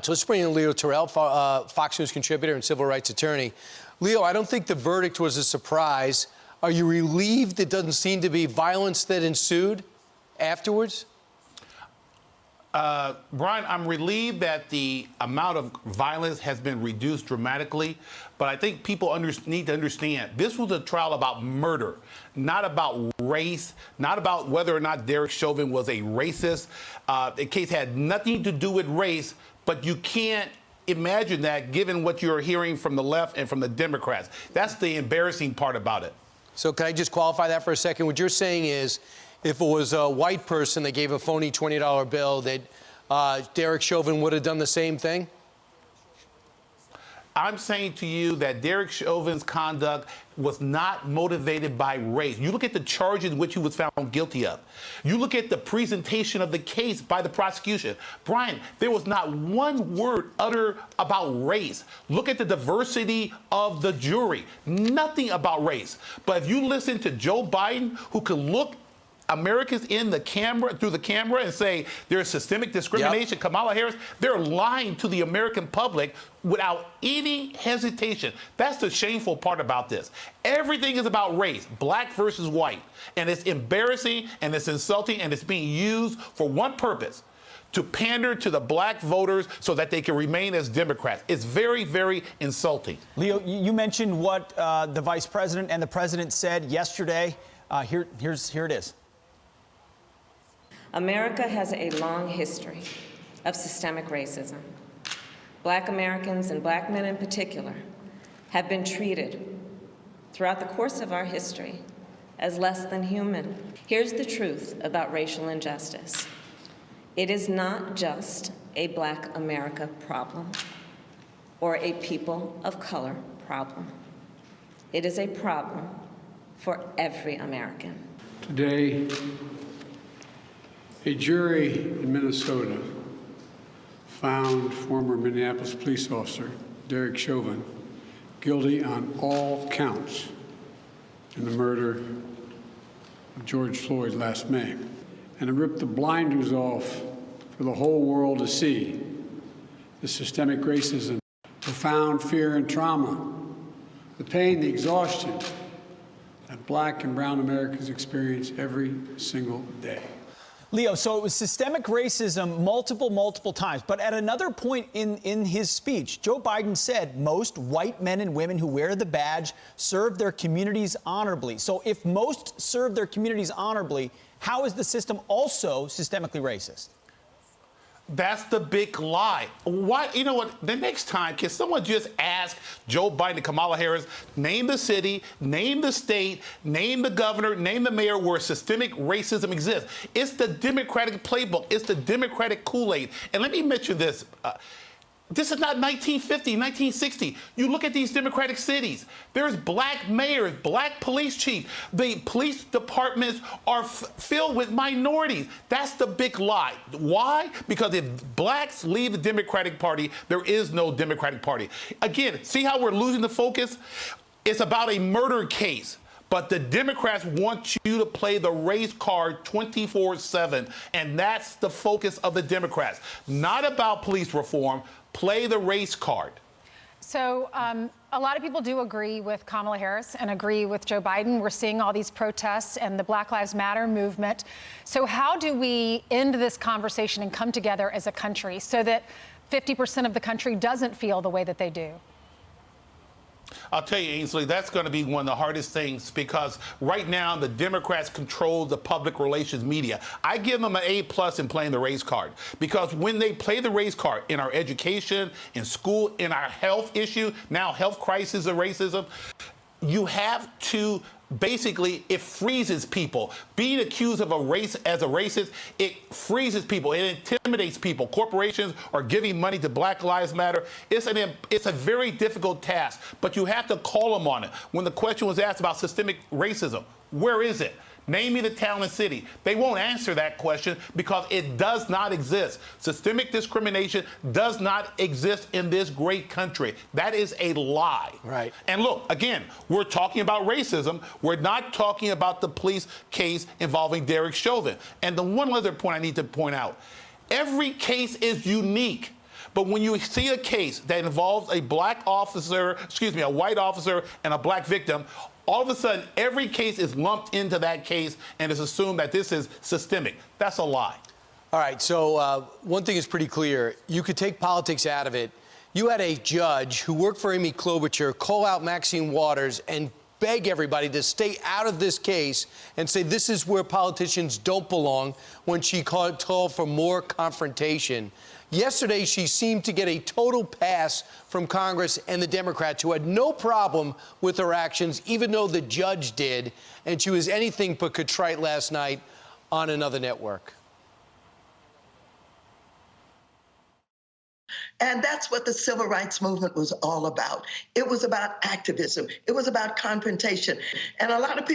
So let's bring in Leo Terrell, Fox News contributor and civil rights attorney. Leo, I don't think the verdict was a surprise. Are you relieved it doesn't seem to be violence that ensued afterwards? Brian, I'm relieved that the amount of violence has been reduced dramatically, but I think people need to understand this was a trial about murder, not about race, not about whether or not Derek Chauvin was a racist. The case had nothing to do with race, but you can't imagine that given what you're hearing from the left and from the Democrats. That's the embarrassing part about it. So can I just qualify that for a second? What you're saying is, if it was a white person that gave a phony $20 bill, that Derek Chauvin would have done the same thing? I'm saying to you that Derek Chauvin's conduct was not motivated by race. You look at the charges in which he was found guilty of. You look at the presentation of the case by the prosecution. Brian, there was not one word uttered about race. Look at the diversity of the jury. Nothing about race. But if you listen to Joe Biden, who can look Americans in the camera, through the camera, and say there's systemic discrimination, yep. Kamala Harris, they're lying to the American public without any hesitation. That's the shameful part about this. Everything is about race, black versus white. And it's embarrassing, and it's insulting, and it's being used for one purpose: to pander to the black voters so that they can remain as Democrats. It's very, very insulting. Leo, you mentioned what the vice president and the president said yesterday. Here it is. America has a long history of systemic racism. Black Americans, and black men in particular, have been treated throughout the course of our history as less than human. Here's the truth about racial injustice. It is not just a Black America problem or a people of color problem. It is a problem for every American. Today, a jury in Minnesota found former Minneapolis police officer Derek Chauvin guilty on all counts in the murder of George Floyd last May. And it ripped the blinders off for the whole world to see the systemic racism, profound fear and trauma, the pain, the exhaustion that Black and brown Americans experience every single day. Leo, so it was systemic racism multiple times. But at another point in his speech, Joe Biden said most white men and women who wear the badge serve their communities honorably. So if most serve their communities honorably, how is the system also systemically racist? That's the big lie. Why? You know what? The next time, can someone just ask Joe Biden and Kamala Harris, name the city, name the state, name the governor, name the mayor where systemic racism exists? It's the Democratic playbook. It's the Democratic Kool-Aid. And let me mention this. This is not 1950, 1960. You look at these Democratic cities. There's black mayors, black police chiefs. The police departments are filled with minorities. That's the big lie. Why? Because if blacks leave the Democratic Party, there is no Democratic Party. Again, see how we're losing the focus? It's about a murder case. But the Democrats want you to play the race card 24/7, and that's the focus of the Democrats. Not about police reform. Play the race card. So a lot of people do agree with Kamala Harris and agree with Joe Biden. We're seeing all these protests and the Black Lives Matter movement. So how do we end this conversation and come together as a country so that 50% of the country doesn't feel the way that they do? I'll tell you, Ainsley, that's going to be one of the hardest things because right now the Democrats control the public relations media. I give them an A+ in playing the race card because when they play the race card in our education, in school, in our health issue, now health crisis of racism, you have to basically, it freezes people. Being accused of a race as a racist, it freezes people. It intimidates people. Corporations are giving money to Black Lives Matter. It's a very difficult task, but you have to call them on it. When the question was asked about systemic racism, where is it? Name me the town and city. They won't answer that question because it does not exist. Systemic discrimination does not exist in this great country. That is a lie. Right. And look, again, we're talking about racism. We're not talking about the police case involving Derek Chauvin. And the one other point I need to point out, every case is unique. But when you see a case that involves a white officer and a black victim, all of a sudden, every case is lumped into that case and it's assumed that this is systemic. That's a lie. All right, so one thing is pretty clear. You could take politics out of it. You had a judge who worked for Amy Klobuchar call out Maxine Waters and beg everybody to stay out of this case and say this is where politicians don't belong when she called for more confrontation. Yesterday, she seemed to get a total pass from Congress and the Democrats, who had no problem with her actions, even though the judge did, and she was anything but contrite last night on another network. And that's what the civil rights movement was all about. It was about activism. It was about confrontation. And a lot of people